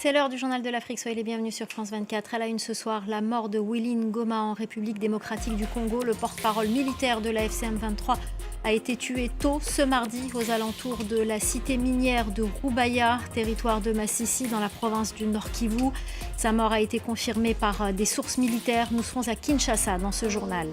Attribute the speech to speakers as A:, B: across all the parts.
A: C'est l'heure du journal de l'Afrique. Soyez les bienvenus sur France 24. À la une ce soir, la mort de Willy Ngoma en République démocratique du Congo. Le porte-parole militaire de la FCM 23 a été tué tôt ce mardi aux alentours de la cité minière de Rubaya, territoire de Massissi dans la province du Nord Kivu. Sa mort a été confirmée par des sources militaires. Nous serons à Kinshasa dans ce journal.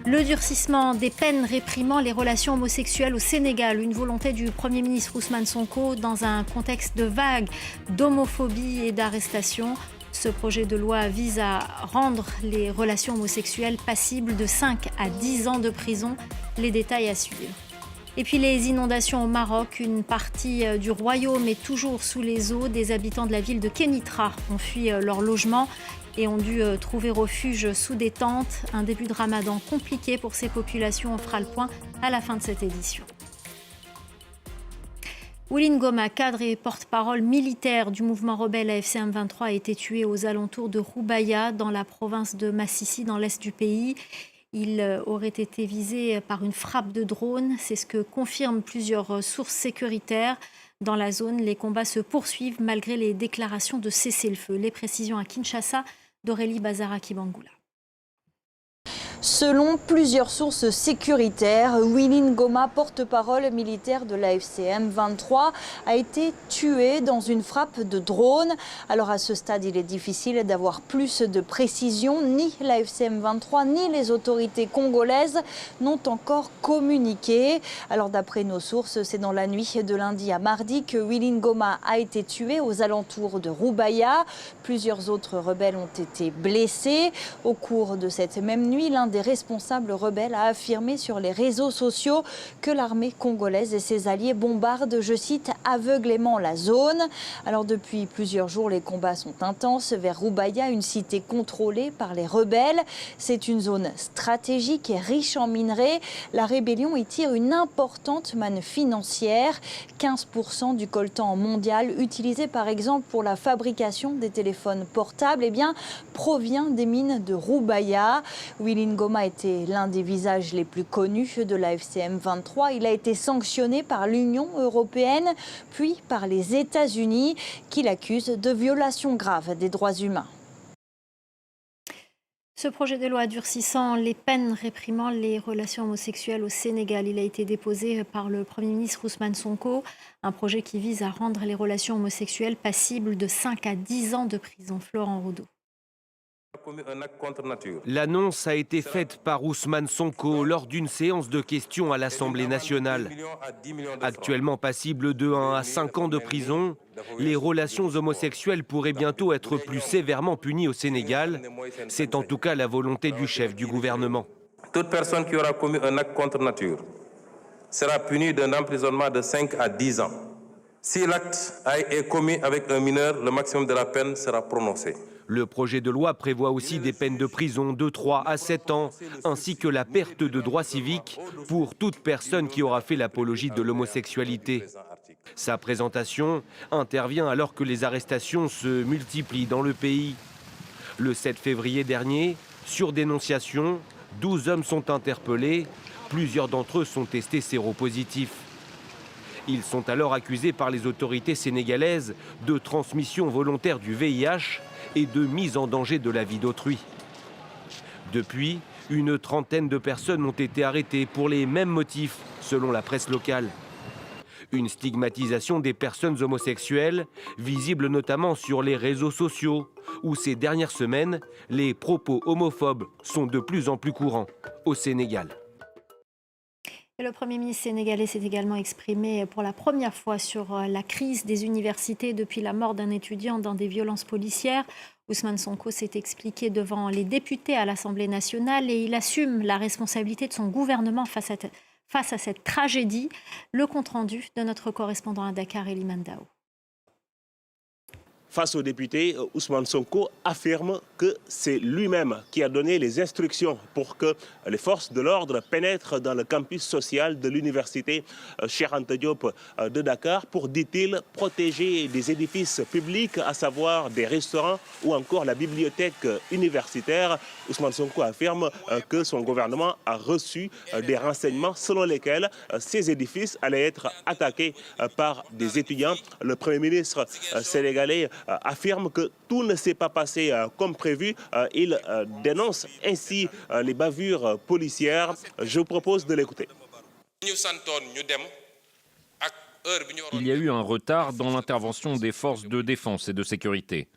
A: Le durcissement des peines réprimant les relations homosexuelles au Sénégal, une volonté du Premier ministre Ousmane Sonko dans un contexte de vague d'homophobie et d'arrestation. Ce projet de loi vise à rendre les relations homosexuelles passibles de 5 à 10 ans de prison. Les détails à suivre. Et puis les inondations au Maroc, une partie du royaume est toujours sous les eaux. Des habitants de la ville de Kénitra ont fui leur logement et ont dû trouver refuge sous des tentes. Un début de ramadan compliqué pour ces populations. On fera le point à la fin de cette édition. Willy Ngoma, cadre et porte-parole militaire du mouvement rebelle AFCM 23, a été tué aux alentours de Rubaya, dans la province de Massissi, dans l'est du pays. Il aurait été visé par une frappe de drone. C'est ce que confirment plusieurs sources sécuritaires. Dans la zone, les combats se poursuivent malgré les déclarations de cessez-le-feu. Les précisions à Kinshasa d'Aurélie Bazara-Kibangula.
B: Selon plusieurs sources sécuritaires, Willy Ngoma, porte-parole militaire de la FCM 23, a été tué dans une frappe de drone. Alors à ce stade, il est difficile d'avoir plus de précision. Ni la FCM 23 ni les autorités congolaises n'ont encore communiqué. Alors d'après nos sources, c'est dans la nuit de lundi à mardi que Willy Ngoma a été tué aux alentours de Rubaya. Plusieurs autres rebelles ont été blessés. Au cours de cette même nuit, l'un des responsables rebelles a affirmé sur les réseaux sociaux que l'armée congolaise et ses alliés bombardent, je cite, aveuglément la zone. Alors depuis plusieurs jours, les combats sont intenses vers Rubaya, une cité contrôlée par les rebelles. C'est une zone stratégique et riche en minerais. La rébellion y tire une importante manne financière. 15% du coltan mondial utilisé par exemple pour la fabrication des téléphones portables provient des mines de Rubaya. Willy Ngoma était l'un des visages les plus connus de la FCM 23. Il a été sanctionné par l'Union européenne, puis par les États-Unis, qui l'accusent de violations graves des droits humains.
A: Ce projet de loi durcissant les peines réprimant les relations homosexuelles au Sénégal, il a été déposé par le Premier ministre Ousmane Sonko. Un projet qui vise à rendre les relations homosexuelles passibles de 5 à 10 ans de prison. Florent Roudot.
C: L'annonce a été faite par Ousmane Sonko lors d'une séance de questions à l'Assemblée nationale. Actuellement passible de 1 à 5 ans de prison, les relations homosexuelles pourraient bientôt être plus sévèrement punies au Sénégal. C'est en tout cas la volonté du chef du gouvernement.
D: Toute personne qui aura commis un acte contre nature sera punie d'un emprisonnement de 5 à 10 ans. Si l'acte est commis avec un mineur, le maximum de la peine sera prononcé.
C: Le projet de loi prévoit aussi des peines de prison de 3 à 7 ans, ainsi que la perte de droits civiques pour toute personne qui aura fait l'apologie de l'homosexualité. Sa présentation intervient alors que les arrestations se multiplient dans le pays. Le 7 février dernier, sur dénonciation, 12 hommes sont interpellés. Plusieurs d'entre eux sont testés séropositifs. Ils sont alors accusés par les autorités sénégalaises de transmission volontaire du VIH et de mise en danger de la vie d'autrui. Depuis, une trentaine de personnes ont été arrêtées pour les mêmes motifs, selon la presse locale. Une stigmatisation des personnes homosexuelles, visible notamment sur les réseaux sociaux, où ces dernières semaines, les propos homophobes sont de plus en plus courants au Sénégal.
A: Et le Premier ministre sénégalais s'est également exprimé pour la première fois sur la crise des universités depuis la mort d'un étudiant dans des violences policières. Ousmane Sonko s'est expliqué devant les députés à l'Assemblée nationale et il assume la responsabilité de son gouvernement face à cette tragédie. Le compte-rendu de notre correspondant à Dakar, Eliman Dao.
E: Face aux députés, Ousmane Sonko affirme que c'est lui-même qui a donné les instructions pour que les forces de l'ordre pénètrent dans le campus social de l'université Cheikh Anta Diop de Dakar pour, dit-il, protéger des édifices publics, à savoir des restaurants ou encore la bibliothèque universitaire. Ousmane Sonko affirme que son gouvernement a reçu des renseignements selon lesquels ces édifices allaient être attaqués par des étudiants. Le Premier ministre sénégalais affirme que tout ne s'est pas passé comme prévu. Il dénonce ainsi les bavures policières. Je vous propose de l'écouter.
F: Il y a eu un retard dans l'intervention des forces de défense et de sécurité.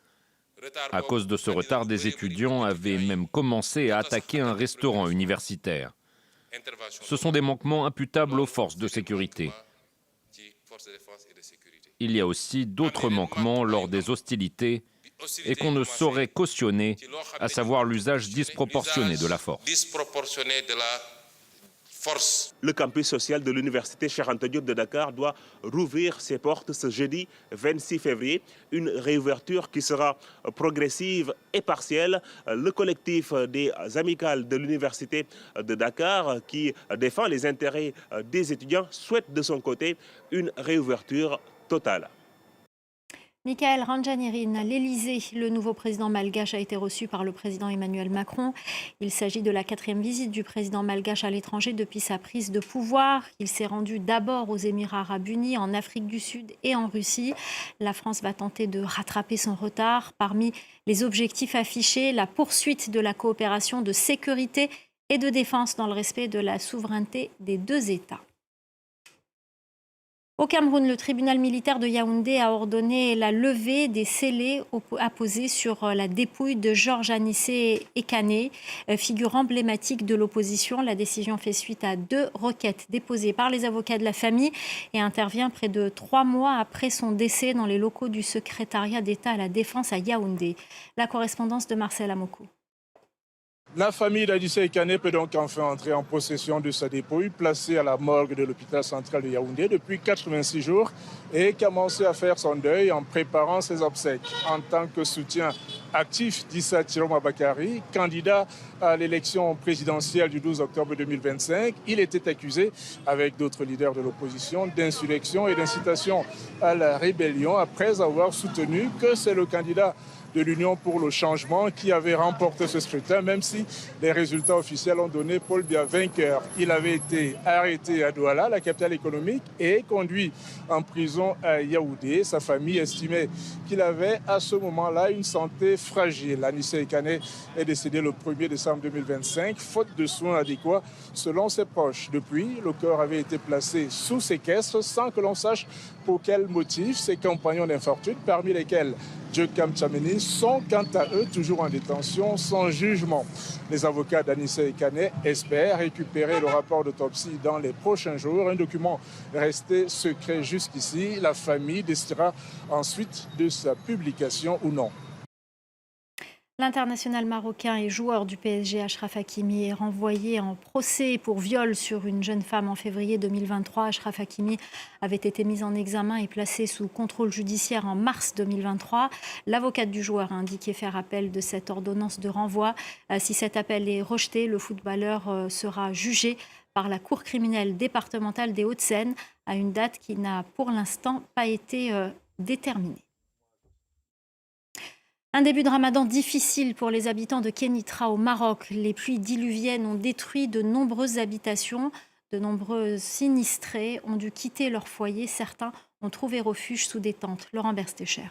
F: À cause de ce retard, des étudiants avaient même commencé à attaquer un restaurant universitaire. Ce sont des manquements imputables aux forces de sécurité. Il y a aussi d'autres manquements lors des hostilités et qu'on ne saurait cautionner, à savoir l'usage disproportionné de la force.
E: Le campus social de l'université Cheikh Anta Diop de Dakar doit rouvrir ses portes ce jeudi 26 février. Une réouverture qui sera progressive et partielle. Le collectif des amicales de l'université de Dakar, qui défend les intérêts des étudiants, souhaite de son côté une réouverture totale.
A: Michael Randjanirin, l'Élysée, le nouveau président malgache a été reçu par le président Emmanuel Macron. Il s'agit de la 4e visite du président malgache à l'étranger depuis sa prise de pouvoir. Il s'est rendu d'abord aux Émirats arabes unis, en Afrique du Sud et en Russie. La France va tenter de rattraper son retard. Parmi les objectifs affichés, la poursuite de la coopération de sécurité et de défense dans le respect de la souveraineté des deux États. Au Cameroun, le tribunal militaire de Yaoundé a ordonné la levée des scellés apposés sur la dépouille de Georges Anissé Ekane, figure emblématique de l'opposition. La décision fait suite à 2 requêtes déposées par les avocats de la famille et intervient près de 3 mois après son décès dans les locaux du secrétariat d'État à la Défense à Yaoundé. La correspondance de Marcel Amokou.
G: La famille d'Anissé Ekane peut donc enfin entrer en possession de sa dépouille, placée à la morgue de l'hôpital central de Yaoundé depuis 86 jours et commencé à faire son deuil en préparant ses obsèques. En tant que soutien actif d'Issa Tiroma Bakari, candidat à l'élection présidentielle du 12 octobre 2025, il était accusé, avec d'autres leaders de l'opposition, d'insurrection et d'incitation à la rébellion après avoir soutenu que c'est le candidat de l'Union pour le changement qui avait remporté ce scrutin, même si les résultats officiels ont donné Paul Biya vainqueur. Il avait été arrêté à Douala, la capitale économique, et conduit en prison à Yaoundé. Sa famille estimait qu'il avait à ce moment-là une santé fragile. Anissé Ekane est décédé le 1er décembre 2025, faute de soins adéquats selon ses proches. Depuis, le corps avait été placé sous séquestre sans que l'on sache pour quel motif. Ses compagnons d'infortune, parmi lesquels Djokam Tchameni, sont quant à eux toujours en détention sans jugement. Les avocats d'Anissé Ekane espèrent récupérer le rapport d'autopsie dans les prochains jours, un document resté secret jusqu'ici. La famille décidera ensuite de sa publication ou non.
A: L'international marocain et joueur du PSG Achraf Hakimi est renvoyé en procès pour viol sur une jeune femme en février 2023. Achraf Hakimi avait été mis en examen et placé sous contrôle judiciaire en mars 2023. L'avocate du joueur a indiqué faire appel de cette ordonnance de renvoi. Si cet appel est rejeté, le footballeur sera jugé par la Cour criminelle départementale des Hauts-de-Seine à une date qui n'a pour l'instant pas été déterminée. Un début de Ramadan difficile pour les habitants de Kénitra au Maroc. Les pluies diluviennes ont détruit de nombreuses habitations. De nombreux sinistrés ont dû quitter leur foyer. Certains ont trouvé refuge sous des tentes. Laurent Berstecher.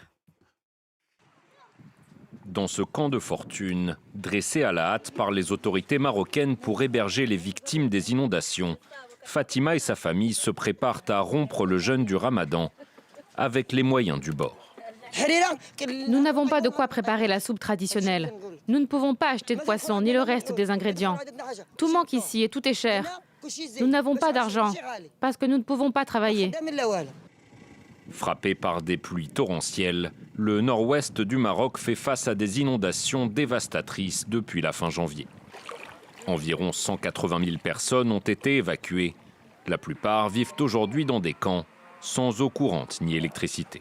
F: Dans ce camp de fortune, dressé à la hâte par les autorités marocaines pour héberger les victimes des inondations, Fatima et sa famille se préparent à rompre le jeûne du Ramadan avec les moyens du bord.
H: Nous n'avons pas de quoi préparer la soupe traditionnelle. Nous ne pouvons pas acheter de poisson ni le reste des ingrédients. Tout manque ici et tout est cher. Nous n'avons pas d'argent parce que nous ne pouvons pas travailler.
F: Frappé par des pluies torrentielles, le nord-ouest du Maroc fait face à des inondations dévastatrices depuis la fin janvier. Environ 180 000 personnes ont été évacuées. La plupart vivent aujourd'hui dans des camps, sans eau courante ni électricité.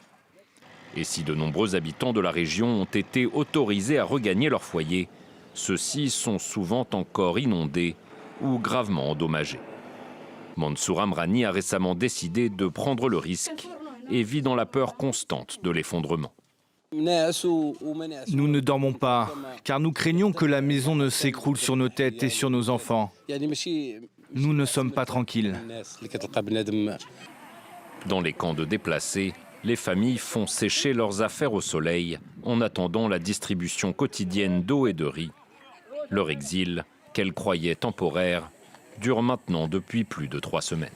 F: Et si de nombreux habitants de la région ont été autorisés à regagner leur foyer, ceux-ci sont souvent encore inondés ou gravement endommagés. Mansour Amrani a récemment décidé de prendre le risque et vit dans la peur constante de l'effondrement.
I: Nous ne dormons pas, car nous craignons que la maison ne s'écroule sur nos têtes et sur nos enfants. Nous ne sommes pas tranquilles.
F: Dans les camps de déplacés, Les familles font sécher leurs affaires au soleil en attendant la distribution quotidienne d'eau et de riz. Leur exil, qu'elles croyaient temporaire, dure maintenant depuis plus de 3 semaines.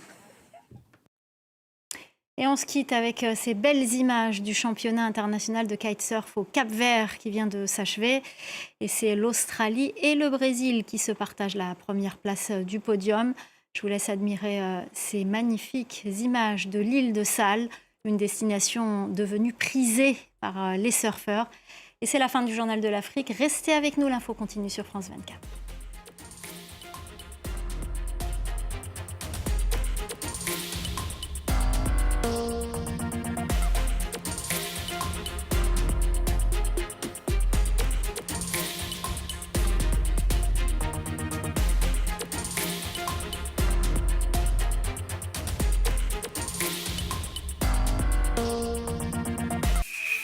A: Et on se quitte avec ces belles images du championnat international de kitesurf au Cap-Vert qui vient de s'achever. Et c'est l'Australie et le Brésil qui se partagent la première place du podium. Je vous laisse admirer ces magnifiques images de l'île de Sal, une destination devenue prisée par les surfeurs. Et c'est la fin du Journal de l'Afrique. Restez avec nous, l'info continue sur France 24.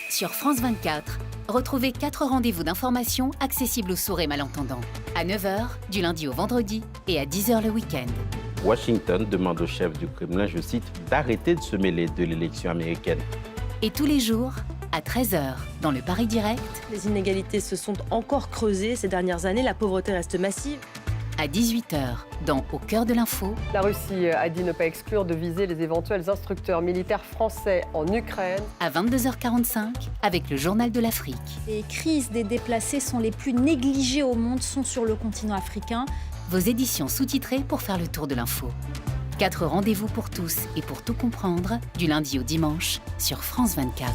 J: Sur France 24, retrouvez 4 rendez-vous d'information accessibles aux sourds et malentendants. À 9h, du lundi au vendredi, et à 10h le week-end.
K: Washington demande au chef du Kremlin, je cite, d'arrêter de se mêler de l'élection américaine.
J: Et tous les jours, à 13h, dans le Paris Direct.
L: Les inégalités se sont encore creusées ces dernières années, la pauvreté reste massive.
J: À 18h, dans Au cœur de l'info.
M: La Russie a dit ne pas exclure de viser les éventuels instructeurs militaires français en Ukraine.
J: À 22h45, avec le Journal de l'Afrique.
A: Les crises des déplacés sont les plus négligées au monde, sont sur le continent africain.
J: Vos éditions sous-titrées pour faire le tour de l'info. 4 rendez-vous pour tous et pour tout comprendre, du lundi au dimanche, sur France 24.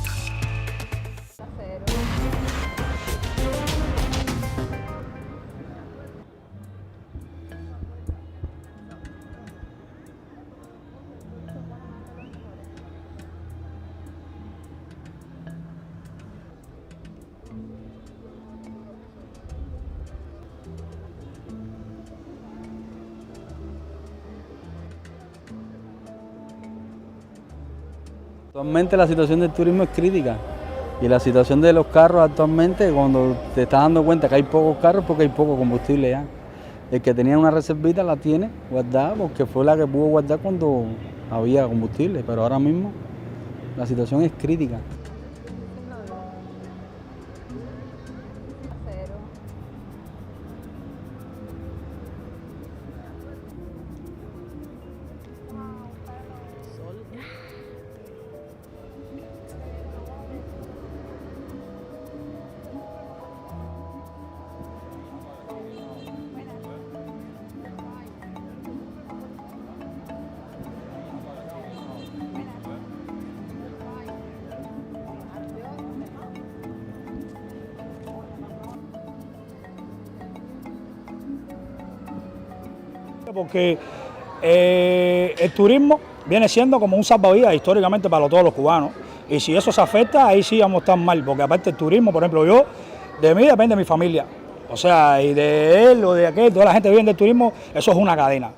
N: Actualmente la situación del turismo es crítica y la situación de los carros actualmente, cuando te estás dando cuenta que hay pocos carros porque hay poco combustible ya. El que tenía una reservita la tiene guardada porque fue la que pudo guardar cuando había combustible, pero ahora mismo la situación es crítica.
O: Porque el turismo viene siendo como un salvavidas históricamente para todos los cubanos, y si eso se afecta, ahí sí vamos a estar mal, porque aparte el turismo, por ejemplo, yo, de mí depende mi familia, o sea, y de él o de aquel, toda la gente que vive del turismo, eso es una cadena.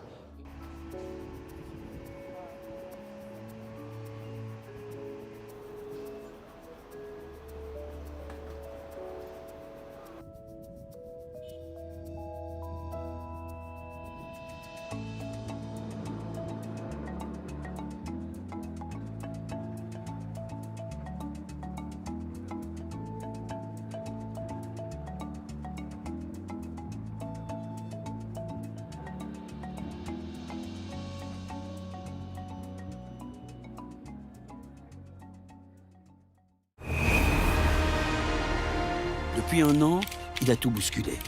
P: Depuis un an, il a tout bousculé.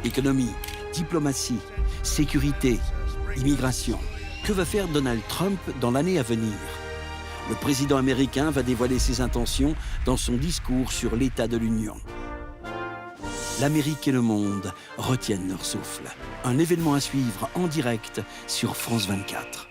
P: Économie, diplomatie, sécurité, immigration. Que va faire Donald Trump dans l'année à venir? Le président américain va dévoiler ses intentions dans son discours sur l'état de l'Union. L'Amérique et le monde retiennent leur souffle. Un événement à suivre en direct sur France 24.